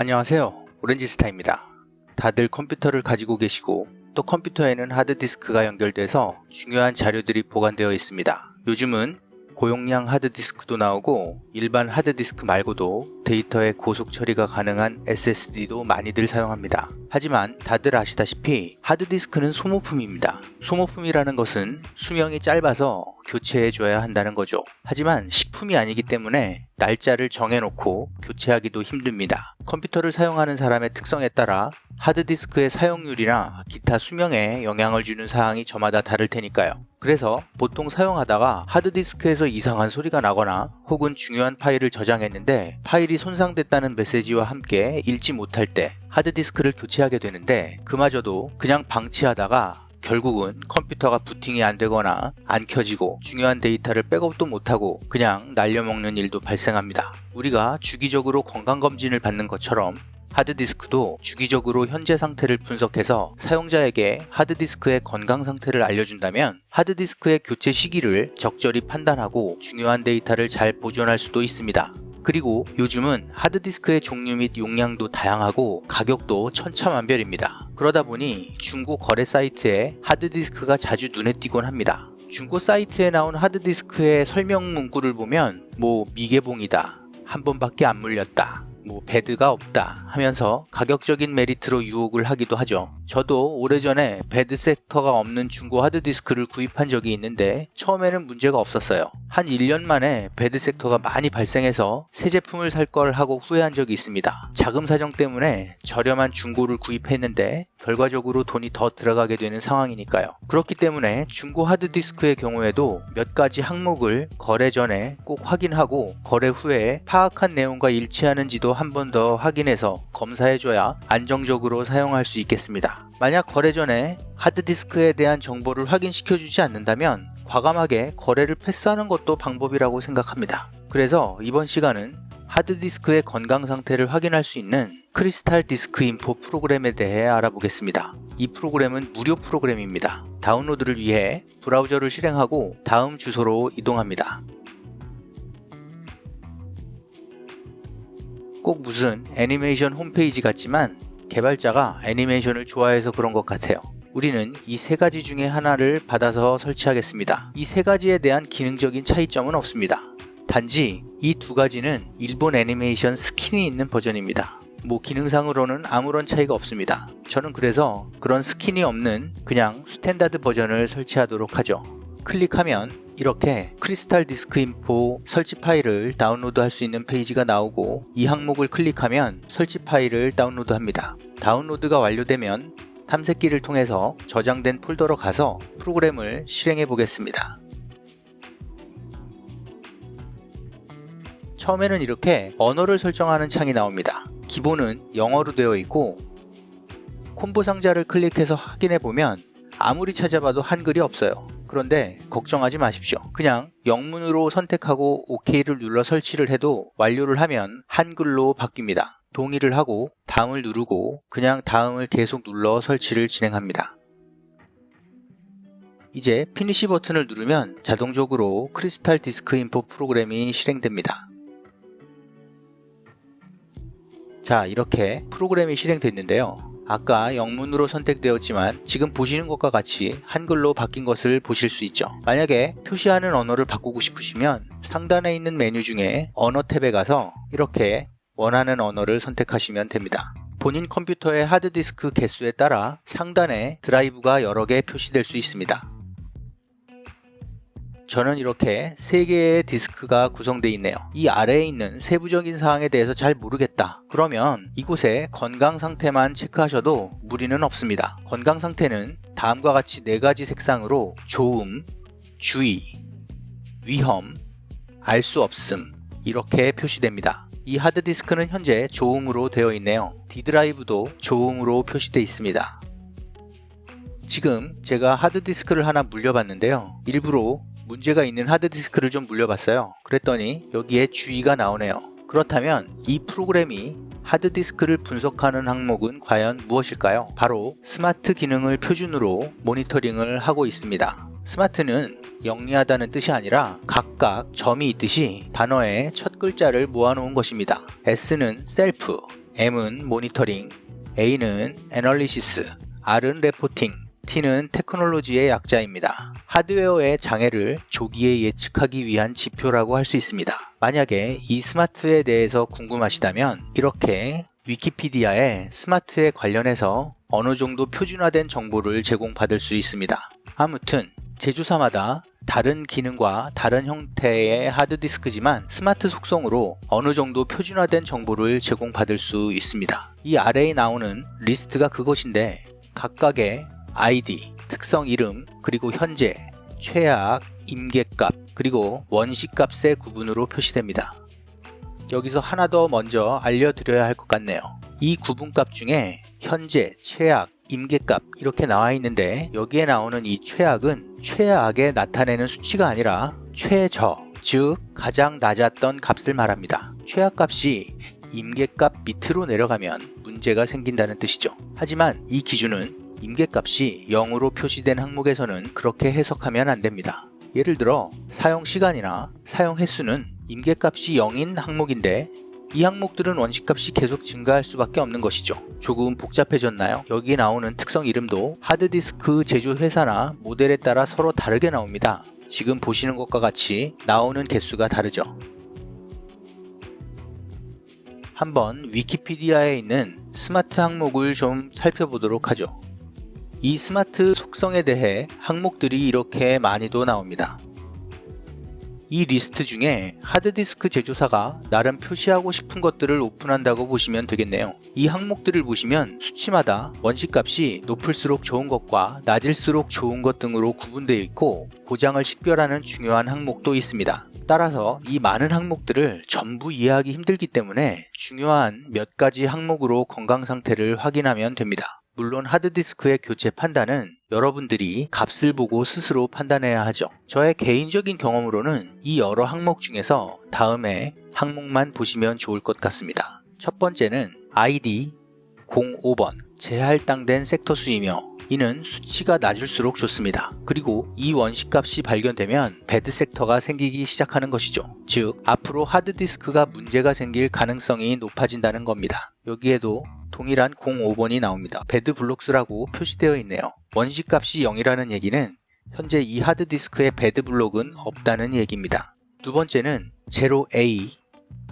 안녕하세요. 오렌지스타입니다. 다들 컴퓨터를 가지고 계시고 또 컴퓨터에는 하드디스크가 연결돼서 중요한 자료들이 보관되어 있습니다. 요즘은 고용량 하드디스크도 나오고 일반 하드디스크 말고도 데이터의 고속 처리가 가능한 SSD도 많이들 사용합니다. 하지만 다들 아시다시피 하드디스크는 소모품입니다. 소모품이라는 것은 수명이 짧아서 교체해줘야 한다는 거죠. 하지만 식품이 아니기 때문에 날짜를 정해놓고 교체하기도 힘듭니다. 컴퓨터를 사용하는 사람의 특성에 따라 하드디스크의 사용률이나 기타 수명에 영향을 주는 사항이 저마다 다를 테니까요. 그래서 보통 사용하다가 하드디스크에서 이상한 소리가 나거나 혹은 중요한 파일을 저장했는데 파일이 손상됐다는 메시지와 함께 읽지 못할 때 하드디스크를 교체하게 되는데, 그마저도 그냥 방치하다가 결국은 컴퓨터가 부팅이 안 되거나 안 켜지고 중요한 데이터를 백업도 못하고 그냥 날려먹는 일도 발생합니다. 우리가 주기적으로 건강검진을 받는 것처럼 하드디스크도 주기적으로 현재 상태를 분석해서 사용자에게 하드디스크의 건강 상태를 알려준다면 하드디스크의 교체 시기를 적절히 판단하고 중요한 데이터를 잘 보존할 수도 있습니다. 그리고 요즘은 하드디스크의 종류 및 용량도 다양하고 가격도 천차만별입니다. 그러다 보니 중고 거래 사이트에 하드디스크가 자주 눈에 띄곤 합니다. 중고 사이트에 나온 하드디스크의 설명 문구를 보면 미개봉이다, 한 번밖에 안 물렸다, 배드가 없다 하면서 가격적인 메리트로 유혹을 하기도 하죠. 저도 오래전에 배드 섹터가 없는 중고 하드디스크를 구입한 적이 있는데 처음에는 문제가 없었어요. 한 1년 만에 배드 섹터가 많이 발생해서 새 제품을 살 걸 하고 후회한 적이 있습니다. 자금 사정 때문에 저렴한 중고를 구입했는데 결과적으로 돈이 더 들어가게 되는 상황이니까요. 그렇기 때문에 중고 하드디스크의 경우에도 몇 가지 항목을 거래 전에 꼭 확인하고 거래 후에 파악한 내용과 일치하는지도 한 번 더 확인해서 검사해줘야 안정적으로 사용할 수 있겠습니다. 만약 거래 전에 하드디스크에 대한 정보를 확인시켜주지 않는다면 과감하게 거래를 패스하는 것도 방법이라고 생각합니다. 그래서 이번 시간은 하드디스크의 건강 상태를 확인할 수 있는 크리스탈 디스크 인포 프로그램에 대해 알아보겠습니다. 이 프로그램은 무료 프로그램입니다. 다운로드를 위해 브라우저를 실행하고 다음 주소로 이동합니다. 꼭 무슨 애니메이션 홈페이지 같지만 개발자가 애니메이션을 좋아해서 그런 것 같아요. 우리는 이 세 가지 중에 하나를 받아서 설치하겠습니다. 이 세 가지에 대한 기능적인 차이점은 없습니다. 단지 이 두 가지는 일본 애니메이션 스킨이 있는 버전입니다. 기능상으로는 아무런 차이가 없습니다. 저는 그래서 그런 스킨이 없는 그냥 스탠다드 버전을 설치하도록 하죠. 클릭하면 이렇게 크리스탈 디스크 인포 설치 파일을 다운로드 할 수 있는 페이지가 나오고, 이 항목을 클릭하면 설치 파일을 다운로드 합니다. 다운로드가 완료되면 탐색기를 통해서 저장된 폴더로 가서 프로그램을 실행해 보겠습니다. 처음에는 이렇게 언어를 설정하는 창이 나옵니다. 기본은 영어로 되어 있고 콤보 상자를 클릭해서 확인해 보면 아무리 찾아봐도 한글이 없어요. 그런데 걱정하지 마십시오. 그냥 영문으로 선택하고 OK를 눌러 설치를 해도 완료를 하면 한글로 바뀝니다. 동의를 하고 다음을 누르고 그냥 다음을 계속 눌러 설치를 진행합니다. 이제 피니시 버튼을 누르면 자동적으로 크리스탈 디스크 인포 프로그램이 실행됩니다. 자, 이렇게 프로그램이 실행됐는데요. 아까 영문으로 선택되었지만 지금 보시는 것과 같이 한글로 바뀐 것을 보실 수 있죠. 만약에 표시하는 언어를 바꾸고 싶으시면 상단에 있는 메뉴 중에 언어 탭에 가서 이렇게 원하는 언어를 선택하시면 됩니다. 본인 컴퓨터의 하드디스크 개수에 따라 상단에 드라이브가 여러 개 표시될 수 있습니다. 저는 이렇게 3개의 디스크가 구성되어 있네요. 이 아래에 있는 세부적인 사항에 대해서 잘 모르겠다. 그러면 이곳에 건강 상태만 체크하셔도 무리는 없습니다. 건강 상태는 다음과 같이 4가지 색상으로 좋음, 주의, 위험, 알 수 없음 이렇게 표시됩니다. 이 하드디스크는 현재 좋음으로 되어 있네요. D드라이브도 좋음으로 표시되어 있습니다. 지금 제가 하드디스크를 하나 물려봤는데요. 일부러 문제가 있는 하드디스크를 좀 물려봤어요. 그랬더니 여기에 주의가 나오네요. 그렇다면 이 프로그램이 하드디스크를 분석하는 항목은 과연 무엇일까요? 바로 스마트 기능을 표준으로 모니터링을 하고 있습니다. 스마트는 영리하다는 뜻이 아니라 각각 점이 있듯이 단어의 첫 글자를 모아놓은 것입니다. S는 셀프, M은 모니터링, A는 애널리시스, R은 레포팅, T는 테크놀로지의 약자입니다. 하드웨어의 장애를 조기에 예측하기 위한 지표라고 할 수 있습니다. 만약에 이 스마트에 대해서 궁금하시다면 이렇게 위키피디아에 스마트에 관련해서 어느 정도 표준화된 정보를 제공받을 수 있습니다. 아무튼 제조사마다 다른 기능과 다른 형태의 하드디스크지만 스마트 속성으로 어느 정도 표준화된 정보를 제공받을 수 있습니다. 이 아래에 나오는 리스트가 그것인데 각각의 ID, 특성 이름, 그리고 현재, 최악, 임계값, 그리고 원시값의 구분으로 표시됩니다. 여기서 하나 더 먼저 알려드려야 할 것 같네요. 이 구분값 중에 현재, 최악, 임계값 이렇게 나와 있는데 여기에 나오는 이 최악은 최악에 나타내는 수치가 아니라 최저, 즉 가장 낮았던 값을 말합니다. 최악값이 임계값 밑으로 내려가면 문제가 생긴다는 뜻이죠. 하지만 이 기준은 임계값이 0으로 표시된 항목에서는 그렇게 해석하면 안 됩니다. 예를 들어 사용 시간이나 사용 횟수는 임계값이 0인 항목인데 이 항목들은 원시값이 계속 증가할 수밖에 없는 것이죠. 조금 복잡해졌나요? 여기 나오는 특성 이름도 하드디스크 제조 회사나 모델에 따라 서로 다르게 나옵니다. 지금 보시는 것과 같이 나오는 개수가 다르죠. 한번 위키피디아에 있는 스마트 항목을 좀 살펴보도록 하죠. 이 스마트 속성에 대해 항목들이 이렇게 많이도 나옵니다. 이 리스트 중에 하드디스크 제조사가 나름 표시하고 싶은 것들을 오픈한다고 보시면 되겠네요. 이 항목들을 보시면 수치마다 원시값이 높을수록 좋은 것과 낮을수록 좋은 것 등으로 구분되어 있고 고장을 식별하는 중요한 항목도 있습니다. 따라서 이 많은 항목들을 전부 이해하기 힘들기 때문에 중요한 몇 가지 항목으로 건강 상태를 확인하면 됩니다. 물론 하드디스크의 교체 판단은 여러분들이 값을 보고 스스로 판단해야 하죠. 저의 개인적인 경험으로는 이 여러 항목 중에서 다음에 항목만 보시면 좋을 것 같습니다. 첫 번째는 ID 05번 재할당된 섹터 수이며 이는 수치가 낮을수록 좋습니다. 그리고 이 원시값이 발견되면 배드 섹터가 생기기 시작하는 것이죠. 즉 앞으로 하드디스크가 문제가 생길 가능성이 높아진다는 겁니다. 여기에도 동일한 05번이 나옵니다. 배드 블록스라고 표시되어 있네요. 원시값이 0이라는 얘기는 현재 이 하드디스크의 배드 블록은 없다는 얘기입니다. 두 번째는 0A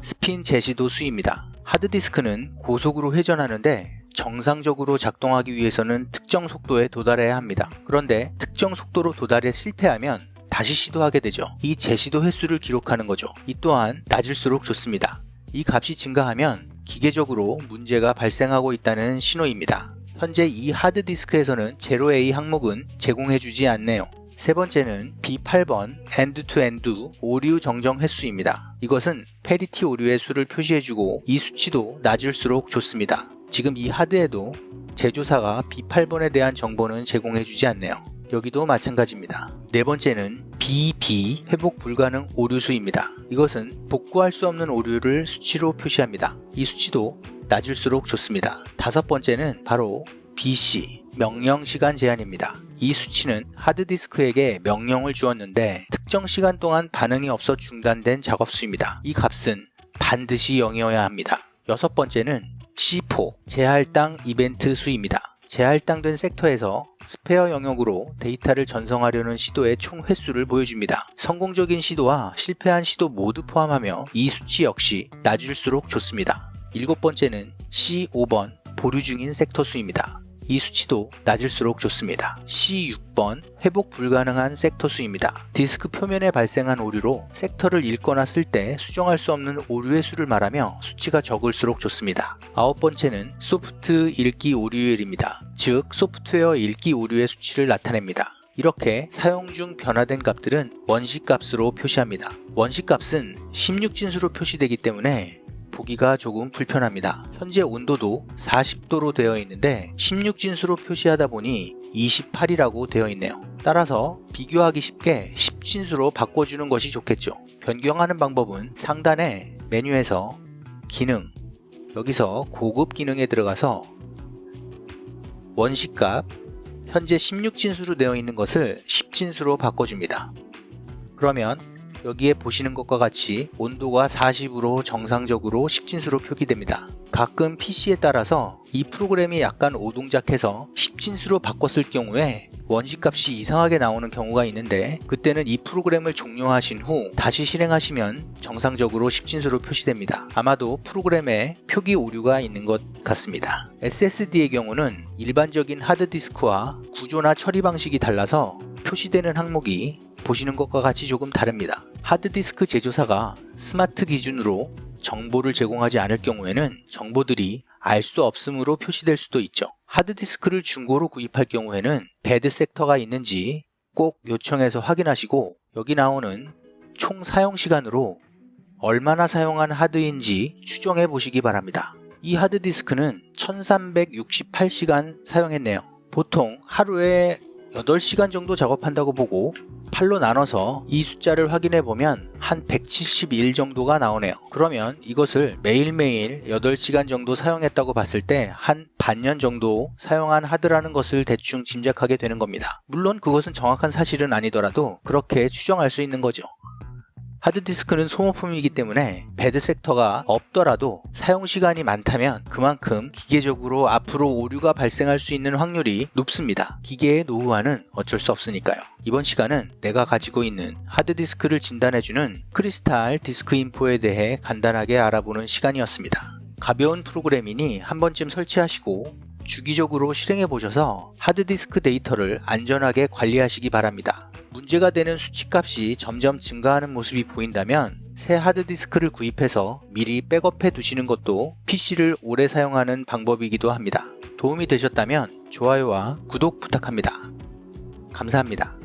스핀 제시도 수입니다. 하드디스크는 고속으로 회전하는데 정상적으로 작동하기 위해서는 특정 속도에 도달해야 합니다. 그런데 특정 속도로 도달에 실패하면 다시 시도하게 되죠. 이 재시도 횟수를 기록하는 거죠. 이 또한 낮을수록 좋습니다. 이 값이 증가하면 기계적으로 문제가 발생하고 있다는 신호입니다. 현재 이 하드디스크에서는 0A 항목은 제공해주지 않네요. 세 번째는 B8번 엔드-투-엔드 오류 정정 횟수입니다. 이것은 페리티 오류의 수를 표시해주고 이 수치도 낮을수록 좋습니다. 지금 이 하드에도 제조사가 B8번에 대한 정보는 제공해주지 않네요. 여기도 마찬가지입니다. 네 번째는 BB 회복 불가능 오류수입니다. 이것은 복구할 수 없는 오류를 수치로 표시합니다. 이 수치도 낮을수록 좋습니다. 다섯 번째는 바로 BC 명령 시간 제한입니다. 이 수치는 하드디스크에게 명령을 주었는데 특정 시간 동안 반응이 없어 중단된 작업수입니다. 이 값은 반드시 0이어야 합니다. 여섯 번째는 C4 재할당 이벤트 수입니다. 재할당된 섹터에서 스페어 영역으로 데이터를 전송하려는 시도의 총 횟수를 보여줍니다. 성공적인 시도와 실패한 시도 모두 포함하며 이 수치 역시 낮을수록 좋습니다. 일곱 번째는 C5번 보류 중인 섹터 수입니다. 이 수치도 낮을수록 좋습니다. C6번 회복 불가능한 섹터 수입니다. 디스크 표면에 발생한 오류로 섹터를 읽거나 쓸 때 수정할 수 없는 오류의 수를 말하며 수치가 적을수록 좋습니다. 아홉 번째는 소프트 읽기 오류율입니다. 즉 소프트웨어 읽기 오류의 수치를 나타냅니다. 이렇게 사용 중 변화된 값들은 원시값으로 표시합니다. 원시값은 16진수로 표시되기 때문에 보기가 조금 불편합니다. 현재 온도도 40도로 되어 있는데 16진수로 표시하다 보니 28이라고 되어 있네요. 따라서 비교하기 쉽게 10진수로 바꿔주는 것이 좋겠죠. 변경하는 방법은 상단의 메뉴에서 기능, 여기서 고급 기능에 들어가서 원시값, 현재 16진수로 되어 있는 것을 10진수로 바꿔줍니다. 그러면 여기에 보시는 것과 같이 온도가 40으로 정상적으로 10진수로 표기됩니다. 가끔 PC에 따라서 이 프로그램이 약간 오동작해서 10진수로 바꿨을 경우에 원시값이 이상하게 나오는 경우가 있는데, 그때는 이 프로그램을 종료하신 후 다시 실행하시면 정상적으로 10진수로 표시됩니다. 아마도 프로그램에 표기 오류가 있는 것 같습니다. SSD의 경우는 일반적인 하드디스크와 구조나 처리 방식이 달라서 표시되는 항목이 보시는 것과 같이 조금 다릅니다. 하드디스크 제조사가 스마트 기준으로 정보를 제공하지 않을 경우에는 정보들이 알 수 없음으로 표시될 수도 있죠. 하드디스크를 중고로 구입할 경우에는 배드 섹터가 있는지 꼭 요청해서 확인하시고, 여기 나오는 총 사용시간으로 얼마나 사용한 하드인지 추정해 보시기 바랍니다. 이 하드디스크는 1368시간 사용했네요. 보통 하루에 8시간 정도 작업한다고 보고 8로 나눠서 이 숫자를 확인해 보면 한 171 정도가 나오네요. 그러면 이것을 매일매일 8시간 정도 사용했다고 봤을 때 한 반년 정도 사용한 하드라는 것을 대충 짐작하게 되는 겁니다. 물론 그것은 정확한 사실은 아니더라도 그렇게 추정할 수 있는 거죠. 하드디스크는 소모품이기 때문에 배드 섹터가 없더라도 사용시간이 많다면 그만큼 기계적으로 앞으로 오류가 발생할 수 있는 확률이 높습니다. 기계의 노후화는 어쩔 수 없으니까요. 이번 시간은 내가 가지고 있는 하드디스크를 진단해주는 크리스탈 디스크 인포에 대해 간단하게 알아보는 시간이었습니다. 가벼운 프로그램이니 한 번쯤 설치하시고 주기적으로 실행해 보셔서 하드디스크 데이터를 안전하게 관리하시기 바랍니다. 문제가 되는 수치값이 점점 증가하는 모습이 보인다면 새 하드디스크를 구입해서 미리 백업해 두시는 것도 PC를 오래 사용하는 방법이기도 합니다. 도움이 되셨다면 좋아요와 구독 부탁합니다. 감사합니다.